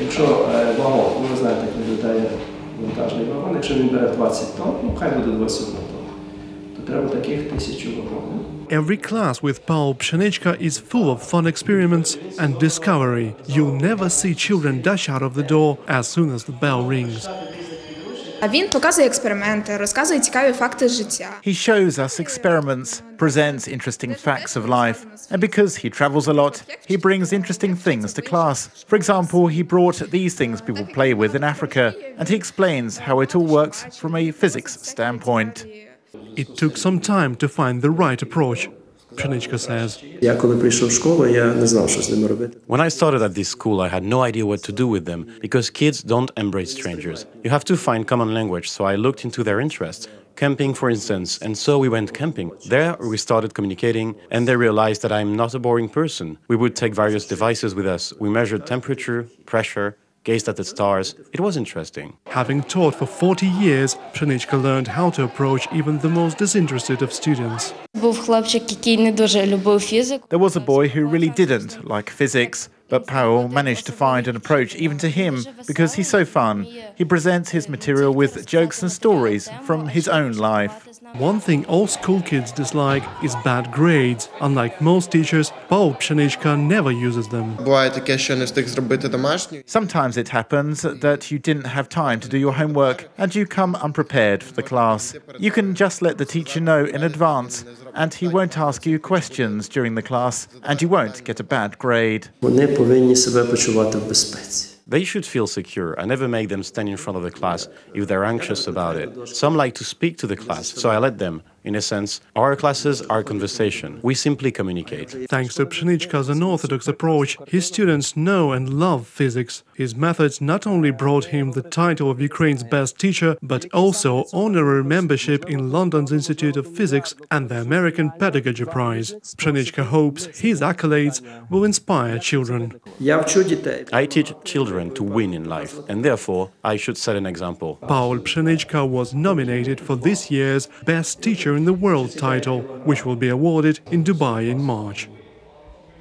Якщо вагон, ви знаєте, як виглядає вантажний вагон, якщо він бере 20 тонн, ну хай буде 21 тонн, то треба таких 1000 вагонів. Every class with Paul Pshenychka is full of fun experiments and discovery. You'll never see children dash out of the door as soon as the bell rings. Він показує експерименти, розказує цікаві факти життя. He shows us experiments, presents interesting facts of life, and because he travels a lot, he brings interesting things to class. For example, he brought these things people play with in Africa, and he explains how it all works from a physics standpoint. It took some time to find the right approach, Pshenychka says. Я коли прийшов в школу, я не знав, що з ними робити. When I started at this school, I had no idea what to do with them, because kids don't embrace strangers. You have to find common language, so I looked into their interests. Camping, for instance, and so we went camping. There we started communicating, and they realized that I'm not a boring person. We would take various devices with us. We measured temperature, pressure, gazed at the stars. It was interesting. Having taught for 40 years, Pshenychka learned how to approach even the most disinterested of students. There was a boy who really didn't like physics, but Paul managed to find an approach even to him because he's so fun. He presents his material with jokes and stories from his own life. One thing all school kids dislike is bad grades. Unlike most teachers, Paul Pshenychka never uses them. Sometimes it happens that you didn't have time to do your homework and you come unprepared for the class. You can just let the teacher know in advance, and he won't ask you questions during the class, and you won't get a bad grade. Вони повинні себе почувати в безпеці. They should feel secure. I never make them stand in front of the class if they're anxious about it. Some like to speak to the class, so I let them. In a sense, our classes are conversation. We simply communicate. Thanks to Pshenychka's unorthodox approach, his students know and love physics. His methods not only brought him the title of Ukraine's best teacher, but also honorary membership in London's Institute of Physics and the American Pedagogy Prize. Pshenychka hopes his accolades will inspire children. Я вчу дітей. I teach children to win in life, and therefore I should set an example. Paul Pshenychka was nominated for this year's Best Teacher in the World title, which will be awarded in Dubai in March.